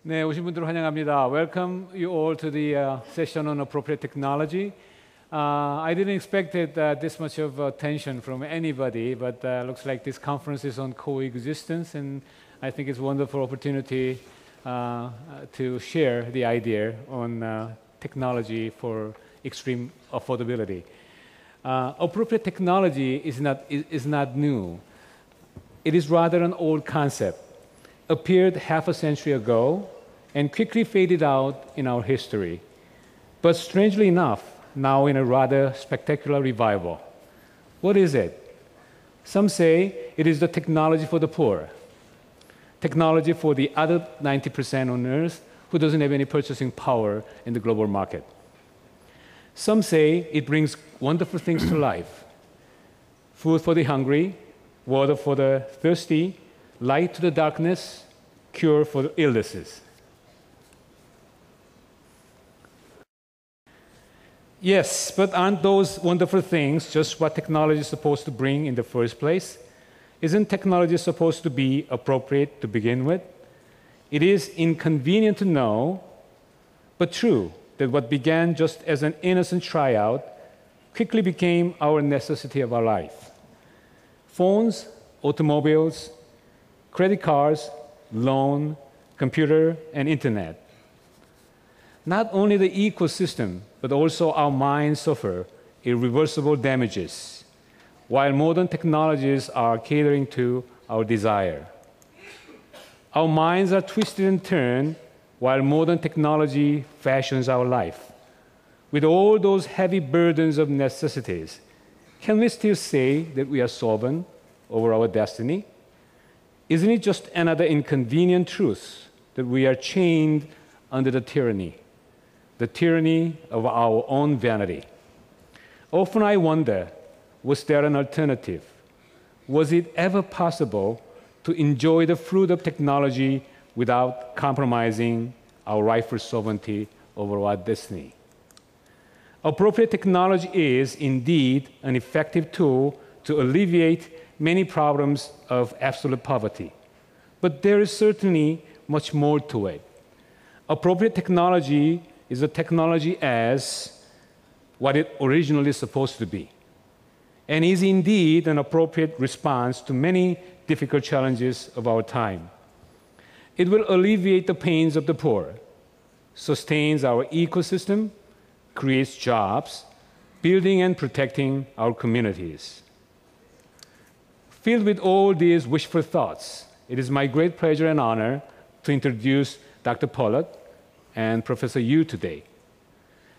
네, 오신 분들 환영합니다. Welcome you all to the session on appropriate technology. I didn't expect this much of attention from anybody, but looks like this conference is on coexistence, and I think it's a wonderful opportunity to share the idea on technology for extreme affordability. Appropriate technology is not new. It is rather an old concept, appeared half a century ago and quickly faded out in our history. But strangely enough, now in a rather spectacular revival. What is it? Some say it is the technology for the poor, technology for the other 90% on earth who doesn't have any purchasing power in the global market. Some say it brings wonderful things to life: food for the hungry, water for the thirsty, light to the darkness, cure for the illnesses. Yes, but aren't those wonderful things just what technology is supposed to bring in the first place? Isn't technology supposed to be appropriate to begin with? It is inconvenient to know, but true, that what began just as an innocent tryout quickly became our necessity of our life. Phones, automobiles, credit cards, loan, computer, and internet. Not only the ecosystem, but also our minds suffer irreversible damages, while modern technologies are catering to our desire. Our minds are twisted and turned while modern technology fashions our life. With all those heavy burdens of necessities, can we still say that we are sovereign over our destiny? Isn't it just another inconvenient truth that we are chained under the tyranny of our own vanity? Often I wonder, was there an alternative? Was it ever possible to enjoy the fruit of technology without compromising our rightful sovereignty over our destiny? Appropriate technology is indeed an effective tool to alleviate many problems of absolute poverty. But there is certainly much more to it. Appropriate technology is a technology as what it originally is supposed to be, and is indeed an appropriate response to many difficult challenges of our time. It will alleviate the pains of the poor, sustains our ecosystem, creates jobs, building and protecting our communities. Filled with all these wishful thoughts, it is my great pleasure and honor to introduce Dr. Polak and Professor Yu today.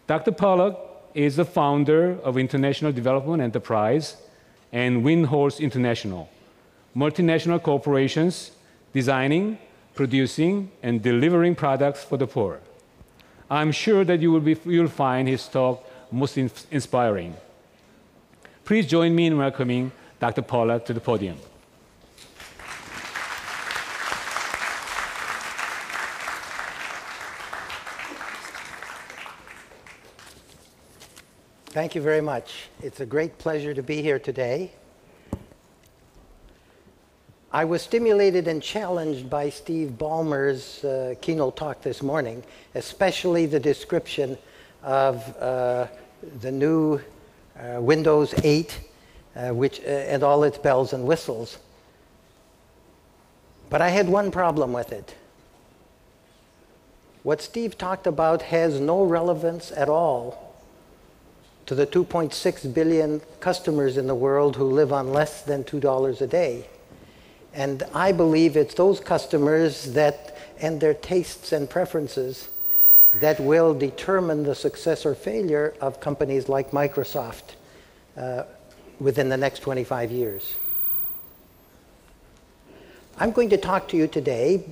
Dr. Polak is the founder of International Development Enterprise and Windhorse International, multinational corporations designing, producing, and delivering products for the poor. I'm sure that you'll find his talk most inspiring. Please join me in welcoming Dr. Polak to the podium. Thank you very much. It's a great pleasure to be here today. I was stimulated and challenged by Steve Ballmer's keynote talk this morning, especially the description of the new Windows 8 and all its bells and whistles. But I had one problem with it. What Steve talked about has no relevance at all to the 2.6 billion customers in the world who live on less than $2 a day. And I believe it's those customers and their tastes and preferences that will determine the success or failure of companies like Microsoft within the next 25 years. I'm going to talk to you today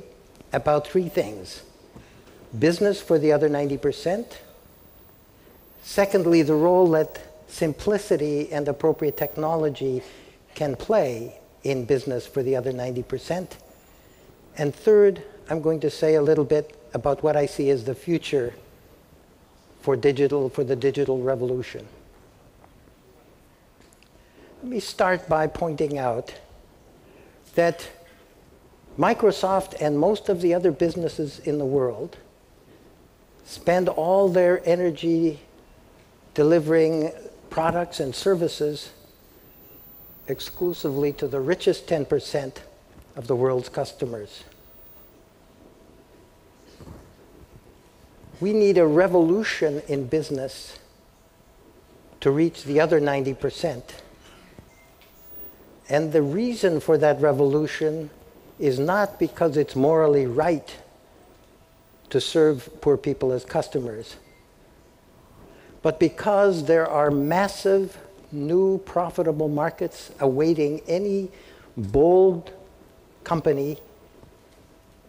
about three things: business for the other 90%, secondly, the role that simplicity and appropriate technology can play in business for the other 90%, and third, I'm going to say a little bit about what I see as the future for the digital revolution. Let me start by pointing out that Microsoft and most of the other businesses in the world spend all their energy delivering products and services exclusively to the richest 10% of the world's customers. We need a revolution in business to reach the other 90%. And the reason for that revolution is not because it's morally right to serve poor people as customers, but because there are massive new profitable markets awaiting any bold company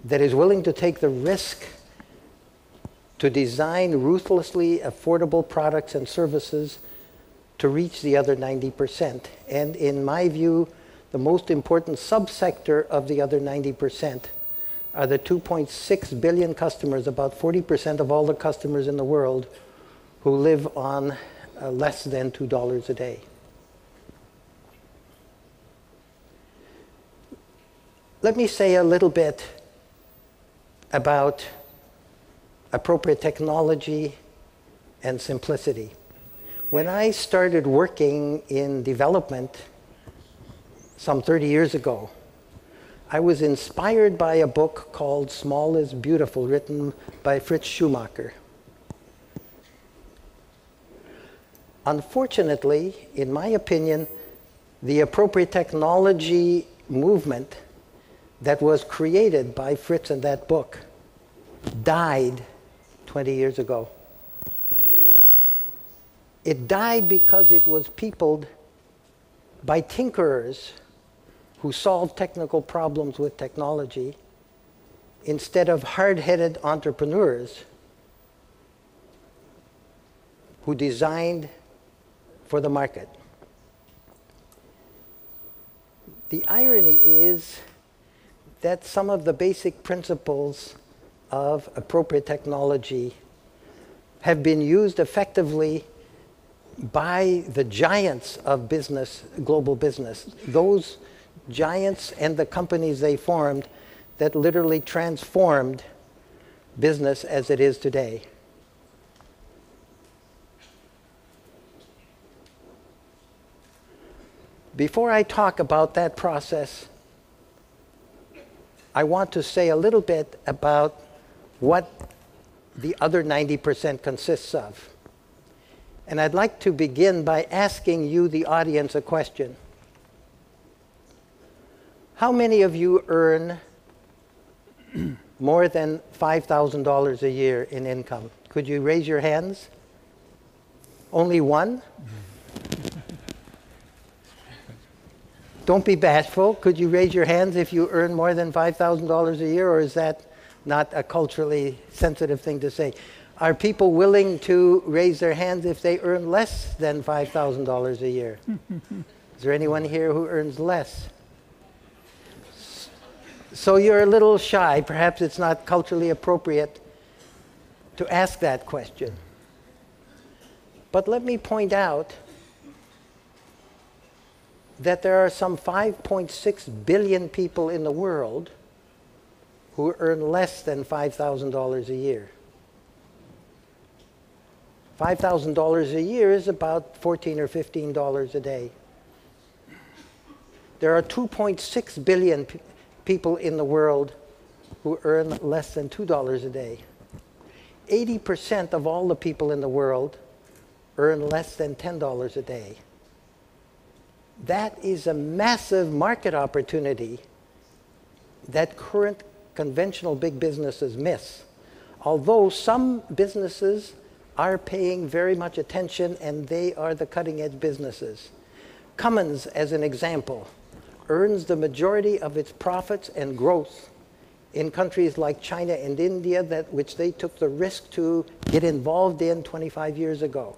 that is willing to take the risk to design ruthlessly affordable products and services to reach the other 90%. And in my view, the most important subsector of the other 90% are the 2.6 billion customers, about 40% of all the customers in the world, who live on less than $2 a day. Let me say a little bit about appropriate technology and simplicity. When I started working in development some 30 years ago, I was inspired by a book called Small is Beautiful, written by Fritz Schumacher. Unfortunately, in my opinion, the appropriate technology movement that was created by Fritz in that book died 20 years ago. It died because it was peopled by tinkerers who solved technical problems with technology instead of hard-headed entrepreneurs who designed for the market. The irony is that some of the basic principles of appropriate technology have been used effectively by the giants of business, global business, those giants and the companies they formed that literally transformed business as it is today. Before I talk about that process, I want to say a little bit about what the other 90% consists of. And I'd like to begin by asking you, the audience, a question. How many of you earn more than $5,000 a year in income? Could you raise your hands? Only one? Don't be bashful. Could you raise your hands if you earn more than $5,000 a year, or is that not a culturally sensitive thing to say? Are people willing to raise their hands if they earn less than $5,000 a year? Is there anyone here who earns less? So you're a little shy. Perhaps it's not culturally appropriate to ask that question. But let me point out that there are some 5.6 billion people in the world who earn less than $5,000 a year. $5,000 a year is about $14 or $15 a day. There are 2.6 billion people in the world who earn less than $2 a day. 80% of all the people in the world earn less than $10 a day. That is a massive market opportunity that current conventional big businesses miss. Although some businesses are paying very much attention, and they are the cutting-edge businesses. Cummins, as an example, earns the majority of its profits and growth in countries like China and India, which they took the risk to get involved in 25 years ago.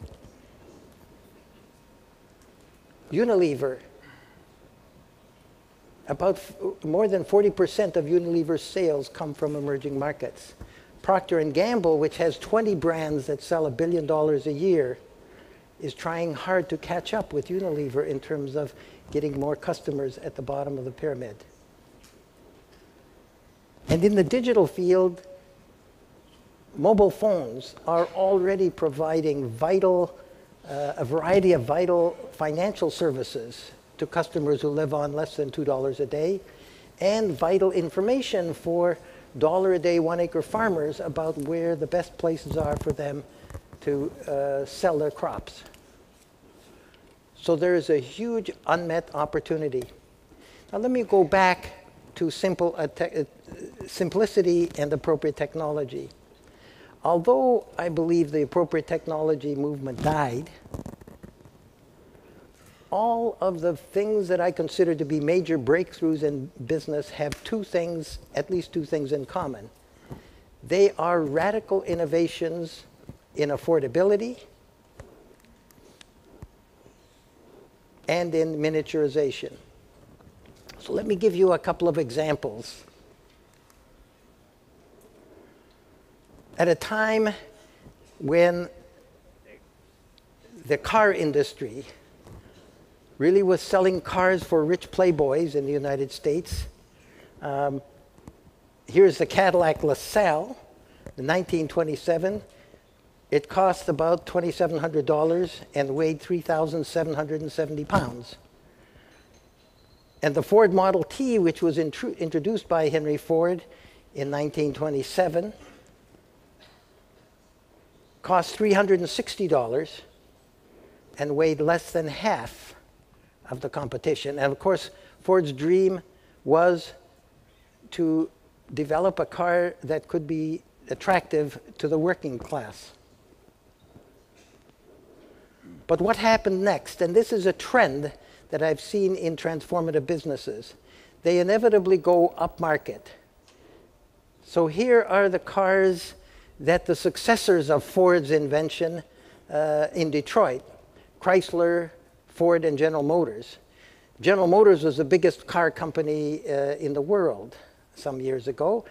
Unilever, about more than 40% of Unilever's sales come from emerging markets. Procter & Gamble, which has 20 brands that sell $1 billion a year, is trying hard to catch up with Unilever in terms of getting more customers at the bottom of the pyramid. And in the digital field, mobile phones are already providing a variety of vital financial services to customers who live on less than $2 a day, and vital information for $1-a-day, 1-acre farmers about where the best places are for them to sell their crops. So there is a huge unmet opportunity. Now let me go back to simplicity and appropriate technology. Although I believe the appropriate technology movement died, all of the things that I consider to be major breakthroughs in business have at least two things in common. They are radical innovations in affordability and in miniaturization. So let me give you a couple of examples. At a time when the car industry really was selling cars for rich playboys in the United States, here's the Cadillac LaSalle, the 1927. It cost about $2,700 and weighed 3,770 pounds. And the Ford Model T, which was introduced by Henry Ford in 1927, cost $360 and weighed less than half of the competition. And of course, Ford's dream was to develop a car that could be attractive to the working class. But what happened next, and this is a trend that I've seen in transformative businesses, they inevitably go upmarket. So here are the cars that the successors of Ford's invention in Detroit, Chrysler, Ford, and General Motors. General Motors was the biggest car company in the world some years ago.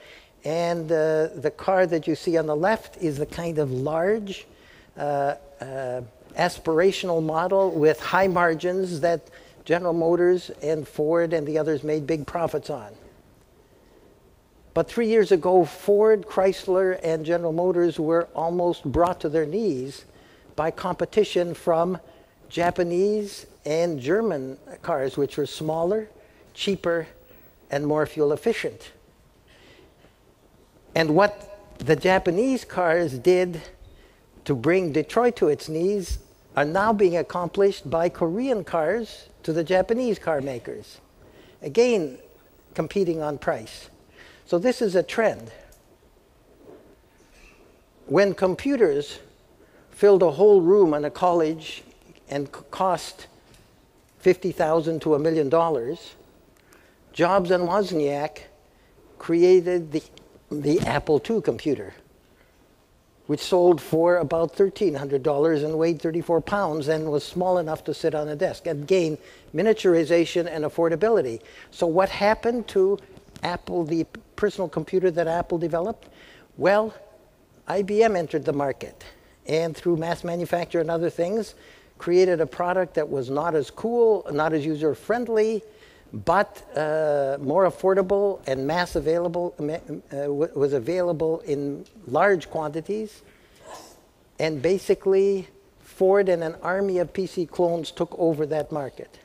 And the car that you see on the left is the kind of large, aspirational model with high margins that General Motors and Ford and the others made big profits on. But 3 years ago, Ford, Chrysler, and General Motors were almost brought to their knees by competition from Japanese and German cars, which were smaller, cheaper, and more fuel efficient. And what the Japanese cars did to bring Detroit to its knees are now being accomplished by Korean cars to the Japanese car makers. Again, competing on price. So this is a trend. When computers filled a whole room in a college and cost $50,000 to $1 million, Jobs and Wozniak created the Apple II computer, which sold for about $1,300 and weighed 34 pounds and was small enough to sit on a desk. Again, miniaturization and affordability. So what happened to Apple, the personal computer that Apple developed? Well, IBM entered the market and through mass manufacture and other things, created a product that was not as cool, not as user-friendly, but more affordable and mass available, was available in large quantities. And basically, Ford and an army of PC clones took over that market.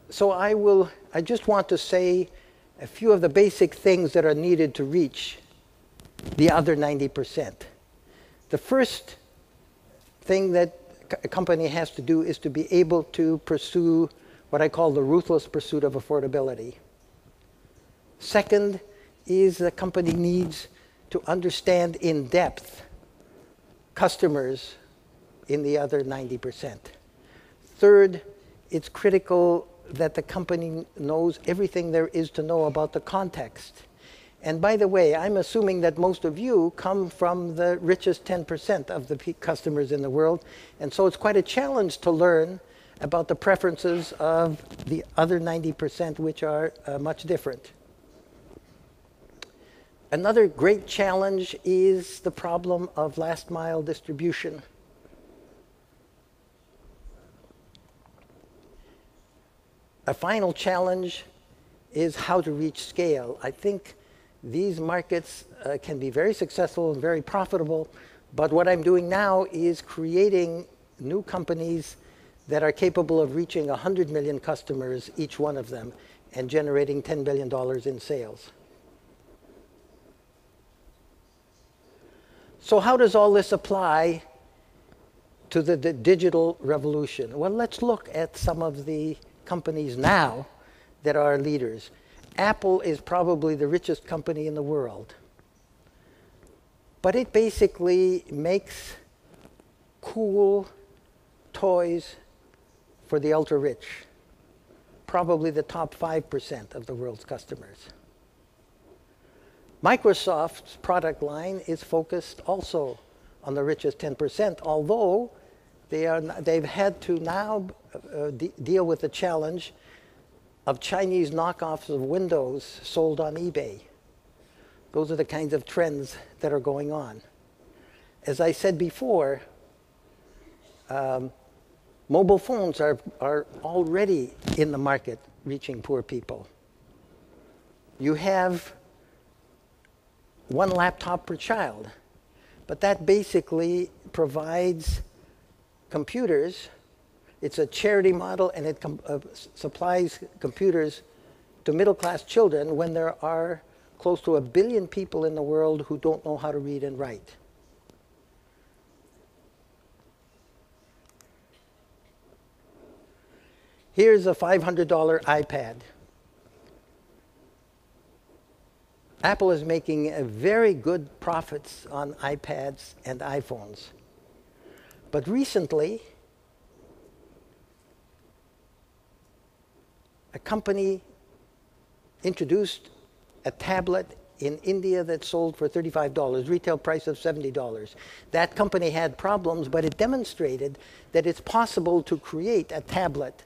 So I just want to say a few of the basic things that are needed to reach the other 90%. The first thing that a company has to do is to be able to pursue what I call the ruthless pursuit of affordability. Second is the company needs to understand in depth customers in the other 90%. Third, it's critical that the company knows everything there is to know about the context. And by the way, I'm assuming that most of you come from the richest 10% of the customers in the world, and so it's quite a challenge to learn about the preferences of the other 90%, which are much different. Another great challenge is the problem of last mile distribution. A final challenge is how to reach scale. I think these markets can be very successful and very profitable, but what I'm doing now is creating new companies that are capable of reaching 100 million customers, each one of them, and generating $10 billion in sales. So how does all this apply to the digital revolution? Well, let's look at some of the companies now that are leaders. Apple is probably the richest company in the world. But it basically makes cool toys for the ultra-rich, probably the top 5% of the world's customers. Microsoft's product line is focused also on the richest 10%, although they've had to now deal with the challenge of Chinese knockoffs of Windows sold on eBay. Those are the kinds of trends that are going on. As I said before, mobile phones are already in the market reaching poor people. You have one laptop per child, but that basically provides computers. It's a charity model, and it supplies computers to middle-class children when there are close to 1 billion people in the world who don't know how to read and write. Here's a $500 iPad. Apple is making very good profits on iPads and iPhones. But recently, a company introduced a tablet in India that sold for $35, retail price of $70. That company had problems, but it demonstrated that it's possible to create a tablet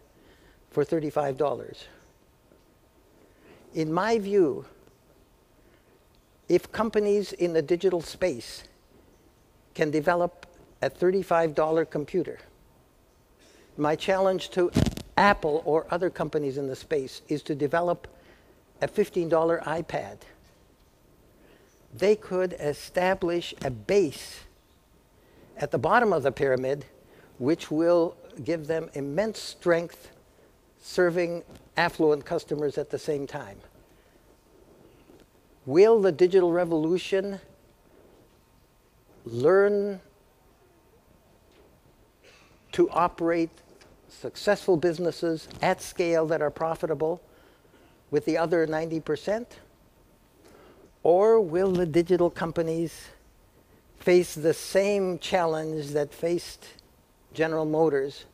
for $35. In my view, if companies in the digital space can develop a $35 computer, my challenge to Apple or other companies in the space is to develop a $15 iPad. They could establish a base at the bottom of the pyramid, which will give them immense strength serving affluent customers at the same time. Will the digital revolution learn to operate successful businesses at scale that are profitable with the other 90%? Or will the digital companies face the same challenge that faced General Motors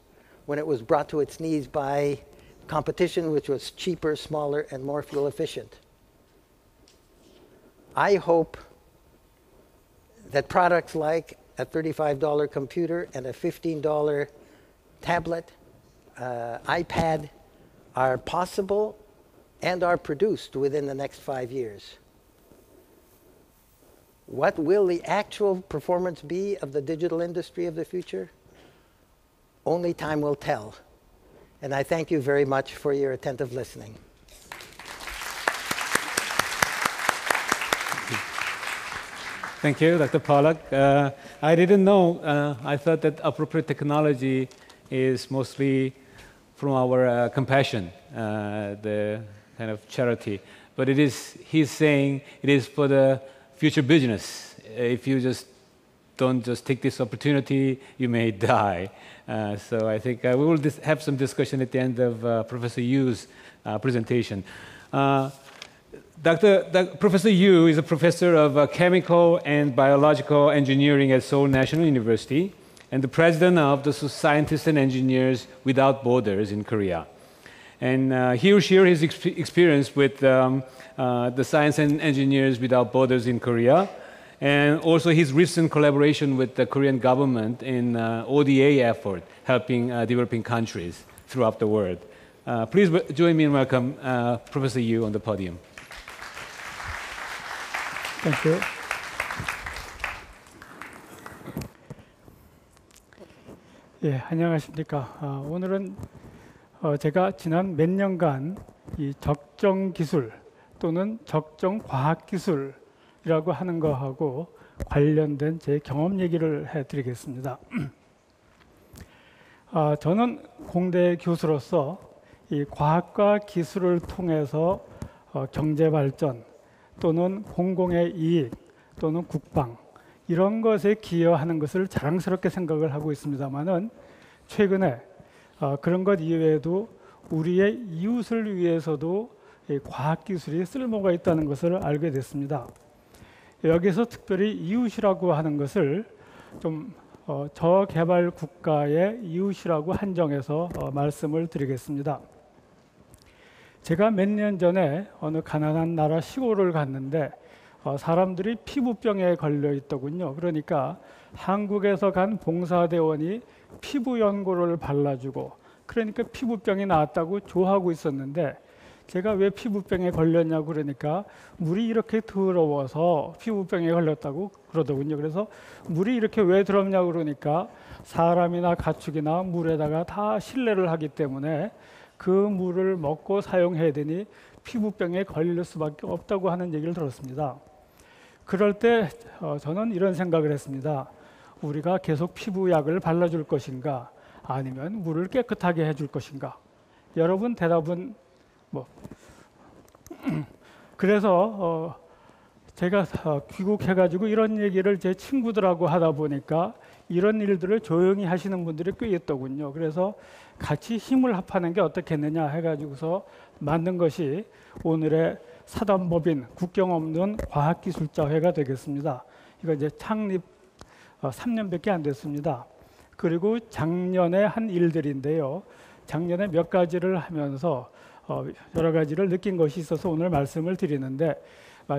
when it was brought to its knees by competition, which was cheaper, smaller, and more fuel efficient? I hope that products like a $35 computer and a $15 tablet, iPad, are possible and are produced within the next 5 years. What will the actual performance be of the digital industry of the future? Only time will tell. And I thank you very much for your attentive listening. Thank you, Dr. Polak. I didn't know. I thought that appropriate technology is mostly from our compassion, the kind of charity. But it is, he's saying it is for the future business. If you just don't just take this opportunity, you may die. So I think we will have some discussion at the end of Professor Yu's presentation. Professor Yu is a professor of chemical and biological engineering at Seoul National University and the president of the Scientists and Engineers Without Borders in Korea. And he will share his experience with the Science and Engineers Without Borders in Korea, and also his recent collaboration with the Korean government in ODA effort, helping developing countries throughout the world. Please join me in welcome Professor Yu on the podium. Thank you. 예, 안녕하십니까. 오늘은 제가 지난 몇 년간 이 적정 기술 또는 적정 과학 기술이라고 하는 거하고 관련된 제 경험 얘기를 해드리겠습니다. 저는 공대 교수로서 이 과학과 기술을 통해서 경제 발전 또는 공공의 이익 또는 국방 이런 것에 기여하는 것을 자랑스럽게 생각을 하고 있습니다만은 최근에 그런 것 이외에도 우리의 이웃을 위해서도 이 과학기술이 쓸모가 있다는 것을 알게 됐습니다. 여기서 특별히 이웃이라고 하는 것을 좀 저개발 국가의 이웃이라고 한정해서 말씀을 드리겠습니다. 제가 몇 년 전에 어느 가난한 나라 시골을 갔는데 사람들이 피부병에 걸려 있더군요. 그러니까 한국에서 간 봉사대원이 피부 연고를 발라주고 그러니까 피부병이 나았다고 좋아하고 있었는데 제가 왜 피부병에 걸렸냐고 그러니까 물이 이렇게 더러워서 피부병에 걸렸다고 그러더군요. 그래서 물이 이렇게 왜 더럽냐고 그러니까 사람이나 가축이나 물에다가 다 실내를 하기 때문에 그 물을 먹고 사용해야 되니 피부병에 걸릴 수밖에 없다고 하는 얘기를 들었습니다. 그럴 때 저는 이런 생각을 했습니다. 우리가 계속 피부약을 발라줄 것인가 아니면 물을 깨끗하게 해줄 것인가. 여러분 대답은 뭐 그래서 제가 귀국해가지고 이런 얘기를 제 친구들하고 하다 보니까 이런 일들을 조용히 하시는 분들이 꽤 있더군요. 그래서 같이 힘을 합하는 게 어떻겠느냐 해가지고서 만든 것이 오늘의 사단법인 국경 없는 과학기술자회가 되겠습니다. 이거 이제 창립 3년밖에 안 됐습니다. 그리고 작년에 한 일들인데요. 작년에 몇 가지를 하면서 여러 가지를 느낀 것이 있어서 오늘 말씀을 드리는데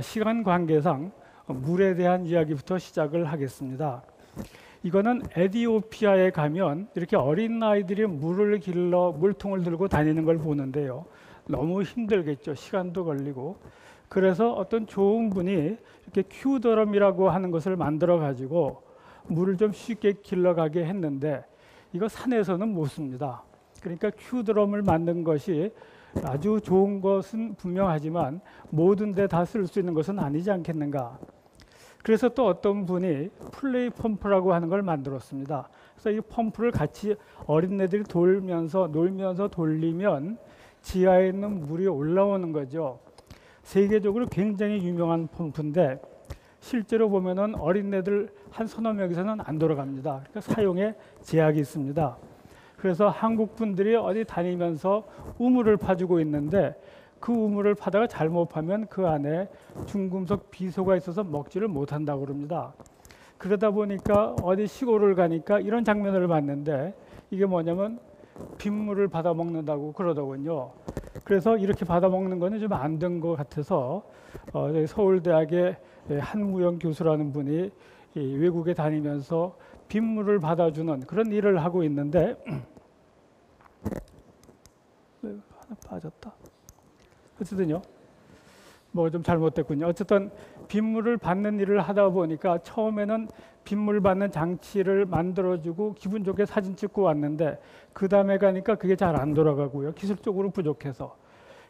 시간 관계상 물에 대한 이야기부터 시작을 하겠습니다. 이거는 에티오피아에 가면 이렇게 어린 아이들이 물을 길러 물통을 들고 다니는 걸 보는데요. 너무 힘들겠죠. 시간도 걸리고. 그래서 어떤 좋은 분이 이렇게 큐드럼이라고 하는 것을 만들어 가지고 물을 좀 쉽게 길러가게 했는데 이거 산에서는 못 씁니다. 그러니까 큐드럼을 만든 것이 아주 좋은 것은 분명하지만 모든 데 다 쓸 수 있는 것은 아니지 않겠는가. 그래서 또 어떤 분이 플레이 펌프라고 하는 걸 만들었습니다. 그래서 이 펌프를 같이 어린애들이 놀면서 돌리면 지하에 있는 물이 올라오는 거죠. 세계적으로 굉장히 유명한 펌프인데 실제로 보면은 어린애들 한 서너 명에서는 안 돌아갑니다. 그러니까 사용에 제약이 있습니다. 그래서 한국 분들이 어디 다니면서 우물을 파주고 있는데 그 우물을 파다가 잘못 파면 그 안에 중금속 비소가 있어서 먹지를 못한다고 그럽니다. 그러다 보니까 어디 시골을 가니까 이런 장면을 봤는데 이게 뭐냐면 빗물을 받아 먹는다고 그러더군요. 그래서 이렇게 받아 먹는 거는 좀 안 된 것 같아서 서울대학의 한무영 교수라는 분이 외국에 다니면서 빗물을 받아주는 그런 일을 하고 있는데 하나 빠졌다. 어쨌든요. 뭐 좀 잘못됐군요. 어쨌든 빗물을 받는 일을 하다 보니까 처음에는 빗물 받는 장치를 만들어주고 기분 좋게 사진 찍고 왔는데 그 다음에 가니까 그게 잘 안 돌아가고요. 기술적으로 부족해서.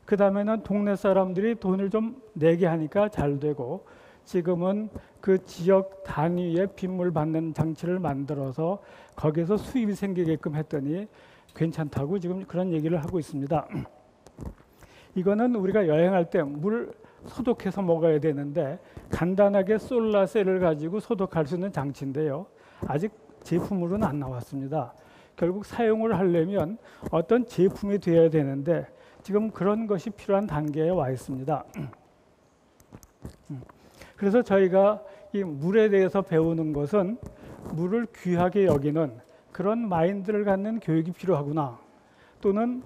그 다음에는 동네 사람들이 돈을 좀 내게 하니까 잘 되고 지금은 그 지역 단위의 빗물 받는 장치를 만들어서 거기서 수입이 생기게끔 했더니 괜찮다고 지금 그런 얘기를 하고 있습니다. 이거는 우리가 여행할 때 물 소독해서 먹어야 되는데 간단하게 솔라셀을 가지고 소독할 수 있는 장치인데요. 아직 제품으로는 안 나왔습니다. 결국 사용을 하려면 어떤 제품이 되어야 되는데 지금 그런 것이 필요한 단계에 와 있습니다. 그래서 저희가 이 물에 대해서 배우는 것은 물을 귀하게 여기는 그런 마인드를 갖는 교육이 필요하구나. 또는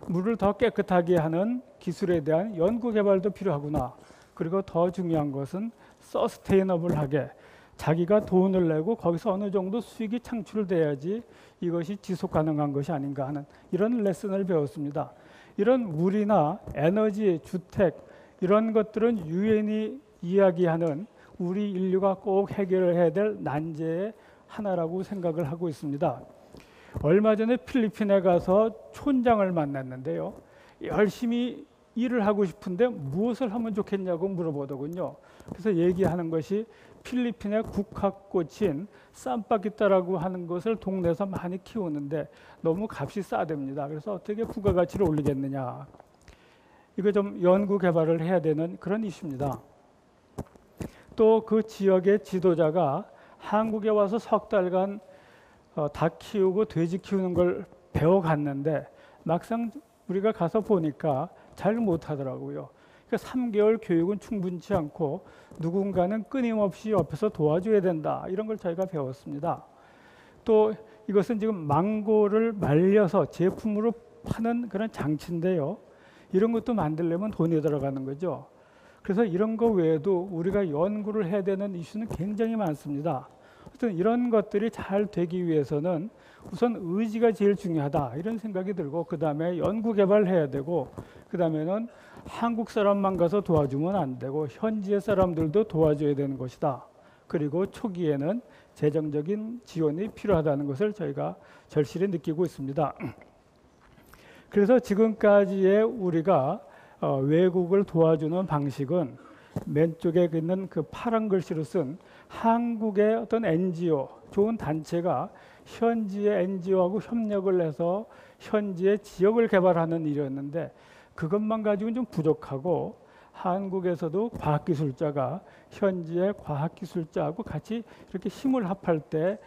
물을 더 깨끗하게 하는 기술에 대한 연구 개발도 필요하구나. 그리고 더 중요한 것은 서스테이너블하게 자기가 돈을 내고 거기서 어느 정도 수익이 창출돼야지 이것이 지속 가능한 것이 아닌가 하는 이런 레슨을 배웠습니다. 이런 물이나 에너지, 주택 이런 것들은 유엔이 이야기하는 우리 인류가 꼭 해결해야 될 난제의 하나라고 생각을 하고 있습니다. 얼마 전에 필리핀에 가서 촌장을 만났는데요. 열심히 일을 하고 싶은데 무엇을 하면 좋겠냐고 물어보더군요. 그래서 얘기하는 것이 필리핀의 국화꽃인 쌈바기따라고 하는 것을 동네에서 많이 키우는데 너무 값이 싸답니다. 그래서 어떻게 부가가치를 올리겠느냐. 이거 좀 연구 개발을 해야 되는 그런 이슈입니다. 또 그 지역의 지도자가 한국에 와서 석 달간 닭 키우고 돼지 키우는 걸 배워갔는데 막상 우리가 가서 보니까 잘 못하더라고요. 그러니까 3개월 교육은 충분치 않고 누군가는 끊임없이 옆에서 도와줘야 된다. 이런 걸 저희가 배웠습니다. 또 이것은 지금 망고를 말려서 제품으로 파는 그런 장치인데요. 이런 것도 만들려면 돈이 들어가는 거죠. 그래서 이런 거 외에도 우리가 연구를 해야 되는 이슈는 굉장히 많습니다. 어떤 이런 것들이 잘 되기 위해서는 우선 의지가 제일 중요하다 이런 생각이 들고, 그 다음에 연구 개발해야 되고, 그 다음에는 한국 사람만 가서 도와주면 안 되고 현지의 사람들도 도와줘야 되는 것이다. 그리고 초기에는 재정적인 지원이 필요하다는 것을 저희가 절실히 느끼고 있습니다. 그래서 지금까지의 우리가 외국을 도와주는 방식은 맨 쪽에 있는 그 파란 글씨로 쓴 한국의 어떤 NGO, 좋은 단체가 현지의 NGO하고 협력을 해서 현지의 지역을 개발하는 일이었는데, 그것만 가지고는 좀 부족하고 한국에서도 과학기술자가 현지의 과학기술자하고 같이 이렇게 힘을 합할 때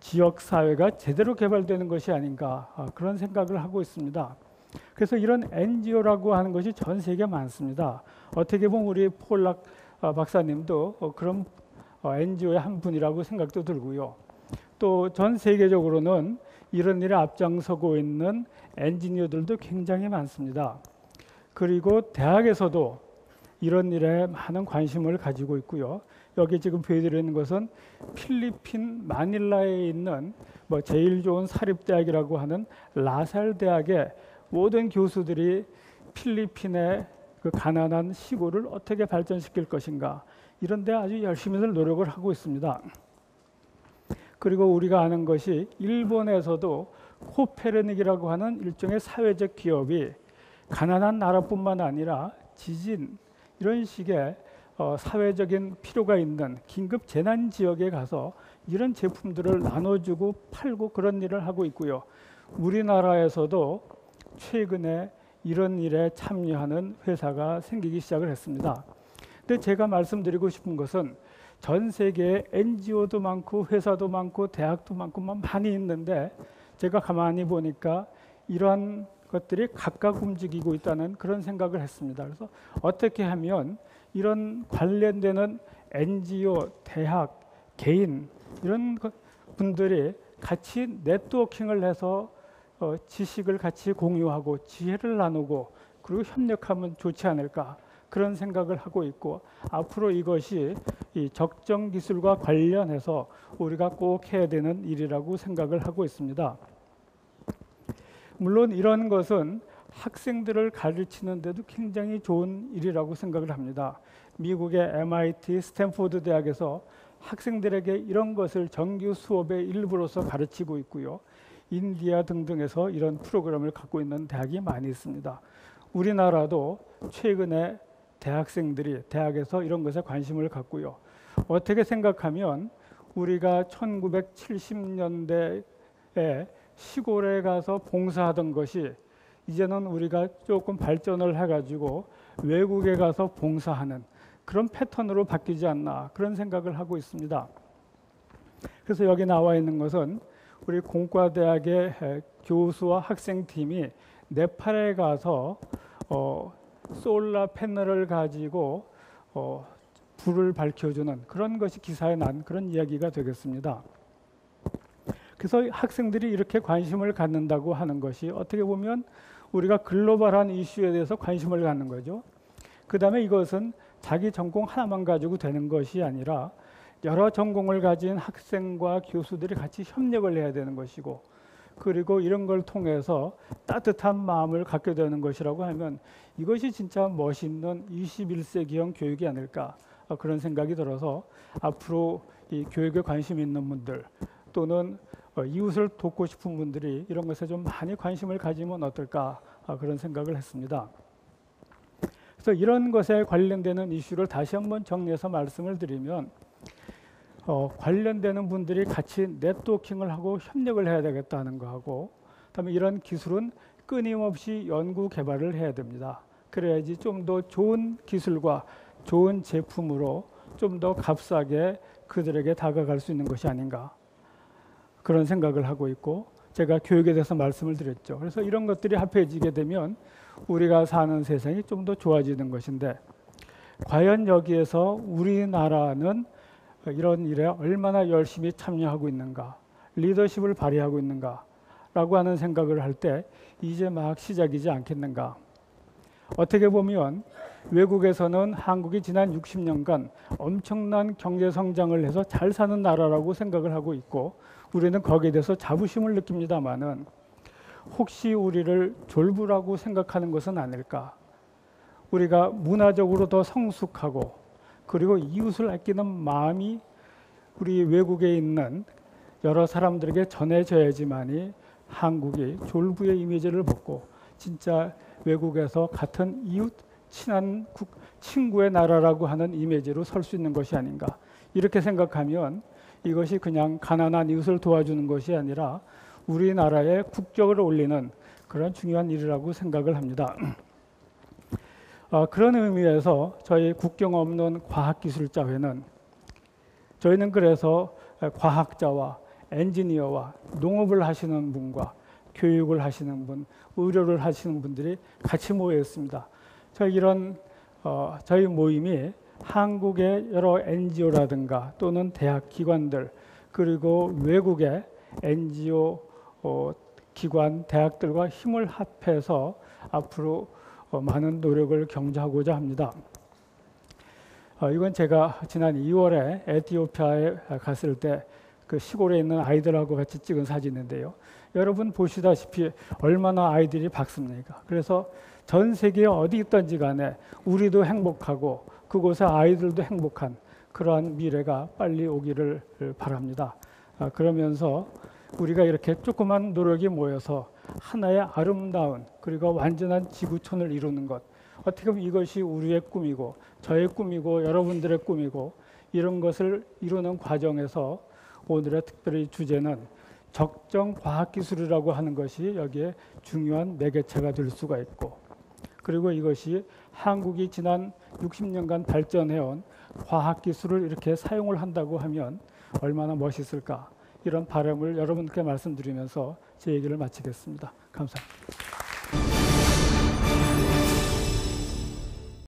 지역사회가 제대로 개발되는 것이 아닌가, 그런 생각을 하고 있습니다. 그래서 이런 NGO라고 하는 것이 전 세계에 많습니다. 어떻게 보면 우리 폴락 박사님도 그런 NGO의 한 분이라고 생각도 들고요. 또 전 세계적으로는 이런 일에 앞장서고 있는 엔지니어들도 굉장히 많습니다. 그리고 대학에서도 이런 일에 많은 관심을 가지고 있고요. 여기 지금 보여드리는 것은 필리핀 마닐라에 있는 제일 좋은 사립대학이라고 하는 라살 대학의 모든 교수들이 필리핀의 그 가난한 시골을 어떻게 발전시킬 것인가, 이런 데 아주 열심히들 노력을 하고 있습니다. 그리고 우리가 아는 것이 일본에서도 코페르닉이라고 하는 일종의 사회적 기업이 가난한 나라뿐만 아니라 지진 이런 식의 사회적인 필요가 있는 긴급 재난 지역에 가서 이런 제품들을 나눠주고 팔고 그런 일을 하고 있고요. 우리나라에서도 최근에 이런 일에 참여하는 회사가 생기기 시작을 했습니다. 근데 제가 말씀드리고 싶은 것은 전 세계에 NGO도 많고 회사도 많고 대학도 많고 많이 있는데, 제가 가만히 보니까 이러한 것들이 각각 움직이고 있다는 그런 생각을 했습니다. 그래서 어떻게 하면 이런 관련되는 NGO, 대학, 개인 이런 분들이 같이 네트워킹을 해서 지식을 같이 공유하고 지혜를 나누고 그리고 협력하면 좋지 않을까, 그런 생각을 하고 있고, 앞으로 이것이 이 적정 기술과 관련해서 우리가 꼭 해야 되는 일이라고 생각을 하고 있습니다. 물론 이런 것은 학생들을 가르치는 데도 굉장히 좋은 일이라고 생각을 합니다. 미국의 MIT, 스탠포드 대학에서 학생들에게 이런 것을 정규 수업의 일부로서 가르치고 있고요. 인디아 등등에서 이런 프로그램을 갖고 있는 대학이 많이 있습니다. 우리나라도 최근에 대학생들이 대학에서 이런 것에 관심을 갖고요. 어떻게 생각하면 우리가 1970년대에 시골에 가서 봉사하던 것이 이제는 우리가 조금 발전을 해가지고 외국에 가서 봉사하는 그런 패턴으로 바뀌지 않나, 그런 생각을 하고 있습니다. 그래서 여기 나와 있는 것은 우리 공과대학의 교수와 학생팀이 네팔에 가서 솔라 패널을 가지고 불을 밝혀주는 그런 것이 기사에 난 그런 이야기가 되겠습니다. 그래서 학생들이 이렇게 관심을 갖는다고 하는 것이 어떻게 보면 우리가 글로벌한 이슈에 대해서 관심을 갖는 거죠. 그 다음에 이것은 자기 전공 하나만 가지고 되는 것이 아니라 여러 전공을 가진 학생과 교수들이 같이 협력을 해야 되는 것이고, 그리고 이런 걸 통해서 따뜻한 마음을 갖게 되는 것이라고 하면 이것이 진짜 멋있는 21세기형 교육이 아닐까, 그런 생각이 들어서 앞으로 이 교육에 관심 있는 분들 또는 이웃을 돕고 싶은 분들이 이런 것에 좀 많이 관심을 가지면 어떨까 그런 생각을 했습니다. 그래서 이런 것에 관련되는 이슈를 다시 한번 정리해서 말씀을 드리면 관련되는 분들이 같이 네트워킹을 하고 협력을 해야 되겠다는 거하고, 그다음에 이런 기술은 끊임없이 연구 개발을 해야 됩니다. 그래야지 좀 더 좋은 기술과 좋은 제품으로 좀 더 값싸게 그들에게 다가갈 수 있는 것이 아닌가, 그런 생각을 하고 있고, 제가 교육에 대해서 말씀을 드렸죠. 그래서 이런 것들이 합해지게 되면 우리가 사는 세상이 좀 더 좋아지는 것인데, 과연 여기에서 우리나라는 이런 일에 얼마나 열심히 참여하고 있는가, 리더십을 발휘하고 있는가 라고 하는 생각을 할 때 이제 막 시작이지 않겠는가. 어떻게 보면 외국에서는 한국이 지난 60년간 엄청난 경제 성장을 해서 잘 사는 나라라고 생각을 하고 있고, 우리는 거기에 대해서 자부심을 느낍니다마는 혹시 우리를 졸부라고 생각하는 것은 아닐까. 우리가 문화적으로 더 성숙하고, 그리고 이웃을 아끼는 마음이 우리 외국에 있는 여러 사람들에게 전해져야지만이 한국이 졸부의 이미지를 벗고 진짜 외국에서 같은 이웃, 친한 친구의 나라라고 하는 이미지로 설 수 있는 것이 아닌가. 이렇게 생각하면 이것이 그냥 가난한 이웃을 도와주는 것이 아니라 우리나라의 국격을 올리는 그런 중요한 일이라고 생각을 합니다. 그런 의미에서 저희 국경 없는 과학기술자회는, 저희는 그래서 과학자와 엔지니어와 농업을 하시는 분과 교육을 하시는 분, 의료를 하시는 분들이 같이 모여 있습니다. 저희 모임이 한국의 여러 NGO라든가 또는 대학 기관들, 그리고 외국의 NGO 기관, 대학들과 힘을 합해서 앞으로 많은 노력을 경주하고자 합니다. 이건 제가 지난 2월에 에티오피아에 갔을 때 그 시골에 있는 아이들하고 같이 찍은 사진인데요. 여러분 보시다시피 얼마나 아이들이 밝습니까? 그래서 전 세계 어디 있든지 간에 우리도 행복하고 그곳의 아이들도 행복한 그러한 미래가 빨리 오기를 바랍니다. 그러면서 우리가 이렇게 조그만 노력이 모여서 하나의 아름다운 그리고 완전한 지구촌을 이루는 것, 어떻게 보면 이것이 우리의 꿈이고 저의 꿈이고 여러분들의 꿈이고, 이런 것을 이루는 과정에서 오늘의 특별히 주제는 적정 과학기술이라고 하는 것이 여기에 중요한 매개체가 될 수가 있고, 그리고 이것이 한국이 지난 60년간 발전해온 과학기술을 이렇게 사용을 한다고 하면 얼마나 멋있을까, 이런 바람을 여러분께 말씀드리면서 제 얘기를 마치겠습니다. 감사합니다.